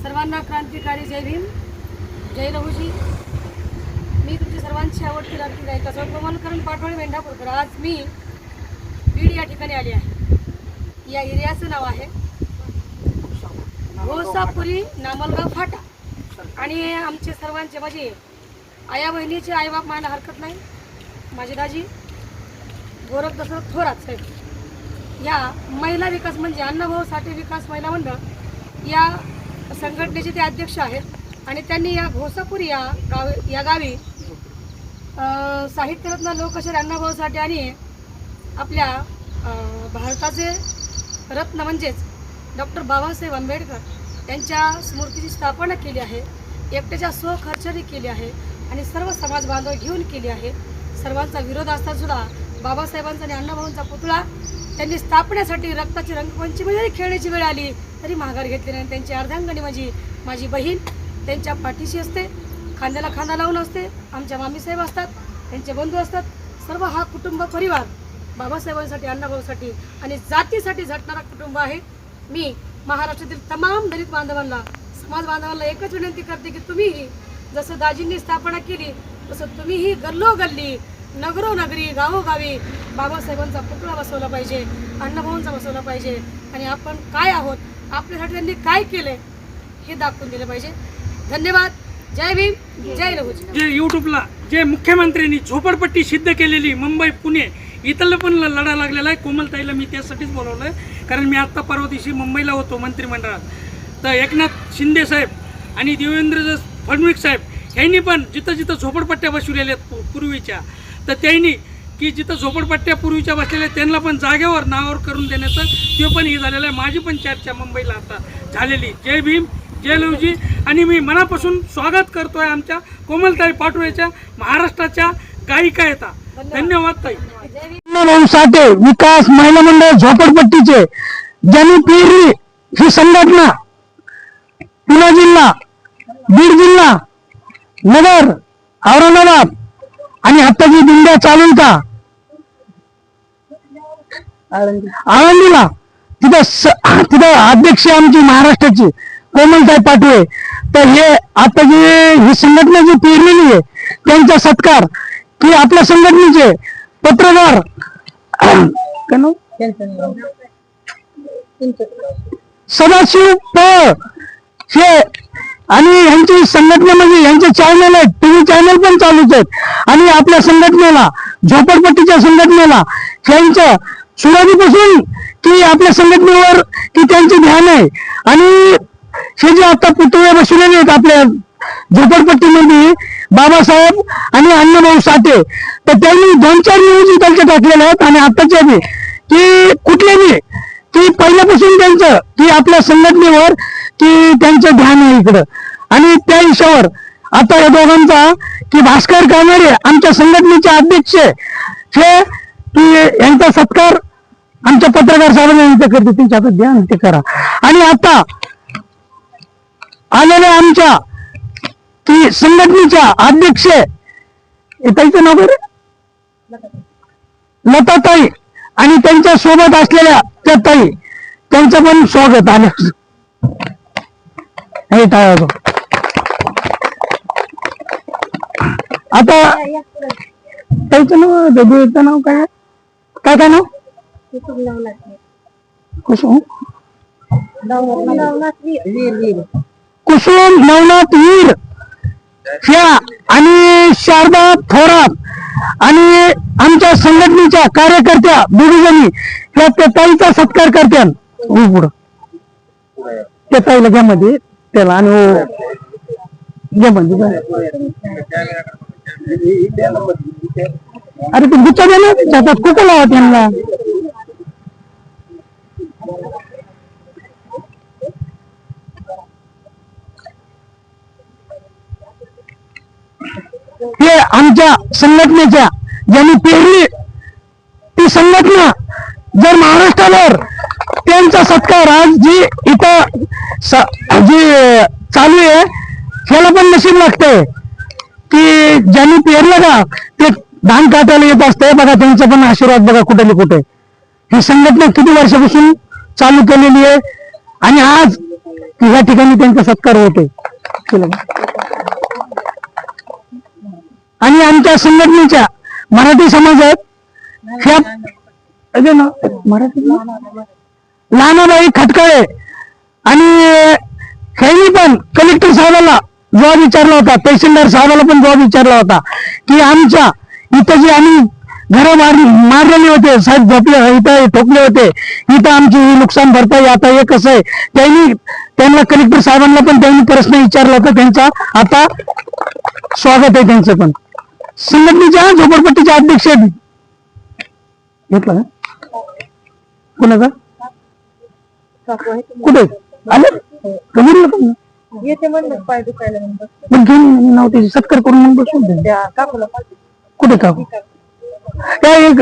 सर्वांना क्रांतिकारी जय भीम, जय लहूजी. मी तुमची सर्वांची आवडती लाडकी गायिका कोमलकरण पाटोळे मेंढापूरकर. आज मी बीड या ठिकाणी आली आहे. या एरियाचं नाव आहे घोसापुरी नामलगाव फाटा. आणि आमचे सर्वांचे माझे आया बहिणीचे आईबाप मानायला हरकत नाही. माझे दाजी गोरख दशरथ थोरात साहेब या महिला विकास म्हणजे अण्णाभाऊ साठे विकास महिला मंडळ या संघटनेचे ते अध्यक्ष आहेत. आणि त्यांनी या घोसापुरी या गावी साहित्यरत्न लोकशाहीर अण्णाभाऊ साठे आणि आपल्या भारताचे रत्न म्हणजेच डॉक्टर बाबासाहेब आंबेडकर यांच्या स्मृतीची स्थापना केली आहे. एकट्याच्या स्वखर्चाने केली आहे आणि सर्व समाज बांधव घेऊन केली आहे. सर्वांचा विरोध असताना सुद्धा बाबासाहेबांचा आणि अण्णाभाऊंचा पुतळा त्यांनी स्थापनेसाठी रक्ताची रंगपंचमी जरी खेळण्याची वेळ आली तरी माघार घेतली नाही. त्यांची अर्धांगणी माझी बहीण त्यांच्या पाठीशी असते, खांद्याला खांदा लावून असते. आमच्या मामीसाहेब असतात, त्यांचे बंधू असतात. सर्व हा कुटुंब परिवार बाबासाहेबांसाठी अण्णाभाऊसाठी आणि जातीसाठी झटणारा कुटुंब आहे. मी महाराष्ट्रातील तमाम दलित बांधवांना समाज बांधवांना एकच विनंती करते की तुम्हीही जसं दाजींनी स्थापना केली तसं तुम्हीही गल्लोगल्ली नगरोनगरी गावोगावी बाबासाहेबांचा पुतळा बसवला पाहिजे, अण्णाभाऊंचा बसवला पाहिजे. आणि आपण काय आहोत, आपल्यासाठी त्यांनी काय केलंय हे दाखवून दिलं पाहिजे. धन्यवाद. जय भीम, जय लहूजी. जे यूट्यूबला जे मुख्यमंत्र्यांनी झोपडपट्टी सिद्ध केलेली मुंबई पुणे इथलं पण लढा लागलेला आहे. कोमलताईला मी त्यासाठीच बोलवलं आहे कारण मी आत्ता परवा दिवशी मुंबईला होतो मंत्रिमंडळात. तर एकनाथ शिंदे साहेब आणि देवेंद्र फडणवीस साहेब यांनी पण जिथं जिथं झोपडपट्ट्या बसवलेल्या आहेत पूर्वीच्या, तर त्यांनी की जिथं झोपडपट्ट्या पूर्वीच्या बसलेल्या त्यांना पण जागेवर नावावर करून देण्याचं ते पण हे झालेलं आहे. माझी पण चर्चा मुंबईला आता झालेली. जय भीम, जय लहूजी. आणि मी मनापासून स्वागत करतोय आमच्या कोमलताई पाटोळेच्या महाराष्ट्राच्या गायिका येतात. धन्यवाद ताई. अण्णाभाऊ साठे विकास महिला मंडळ झोपडपट्टीचे ज्यांनी पेरली ही संघटना पुणे जिल्हा, बीड जिल्हा, नगर, औरंगाबाद आणि आता जी दिंड्या चालू का आळंदीला तिथं अध्यक्ष आमची महाराष्ट्राची कोमलताई पाटोळे. तर हे आता ही संघटना जी पेरलेली आहे त्यांचा सत्कार की आपल्या संघटनेचे पत्रकार सदाशिव पळ हे आणि यांची संघटना म्हणजे यांचे चॅनल आहेत, टीव्ही चॅनल पण चालूच आहेत. आणि आपल्या संघटनेला झोपडपट्टीच्या संघटनेला यांच्या सुरुवातीपासून की आपल्या संघटनेवर की त्यांचे ध्यान आहे. आणि हे जे आता पुतळे बसवलेले आहेत आपल्या झोपडपट्टीमध्ये बाबासाहेब आणि अण्णाभाऊ साठे, तर त्यांनी 2-4 न्यूज इकडचे टाकलेले आहेत. आणि आताच्या बी की कुठले बी की पहिल्यापासून त्यांचं की आपल्या संघटनेवर की त्यांचं ध्यान आहे इकडं. आणि त्या हिशोबावर आता या दोघांचा की भास्कर कानडे आमच्या संघटनेचे अध्यक्ष हे की यांचा सत्कार आमच्या पत्रकार साहेबांना करते, त्यांच्या आता ध्यान ते करा. आणि आता आलेल्या आमच्या की संघटनेच्या अध्यक्ष ताईचं नाव काय, लताताई आणि त्यांच्या सोबत असलेल्या त्या ताई, त्यांचं पण स्वागत आलं. आता ताईचं नाव दबीचं नाव काय काय नाव कुसुम नवनाथ वीर ह्या आणि शारदा थोरात आणि आमच्या संघटनेच्या कार्यकर्त्या दोघीजणी ह्या त्या ताईचा सत्कार करत्या. पुढं त्या ताईला घ्यामध्ये त्याला आणि अरे ते गुच्चा द्या ना हातात, कुठं लावा त्यांना. हे आमच्या संघटनेच्या ज्यांनी पेरली ती संघटना जर महाराष्ट्रावर त्यांचा सत्कार आज जी इथं जी चालू आहे ह्याला पण नशीब लागतंय की ज्यांनी पेरलं का ते धान काटायला येत असते. बघा त्यांचा पण आशीर्वाद बघा कुठे कुठे. ही संघटना किती वर्षापासून चालू केलेली आहे आणि आज की या ठिकाणी त्यांचा सत्कार होतोय. चला. आणि आमच्या संघटनेच्या मराठी समाजात ह्या मराठी लहानाबाई खटकाळे आणि ह्यांनी पण कलेक्टर साहेबाला जबाब विचारला होता, तहसीलदार साहेबाला पण जबाब विचारला होता की आमच्या इथं जे आम्ही घरं मारलेले होते, साहेब झोपले इथं ठोकले होते, इथं आमची ही नुकसान भरपाई आता हे कसं आहे, त्यांना कलेक्टर साहेबांना पण त्यांनी प्रश्न विचारला होता. त्यांचा आता स्वागत आहे त्यांचं पण. संघटनेच्या झोपडपट्टीचे अध्यक्ष घेतला का कुणाचा कुठे आले कमी पण घेऊन नाव त्याची सत्कार करून मग बसून कुठे काकू त्या एक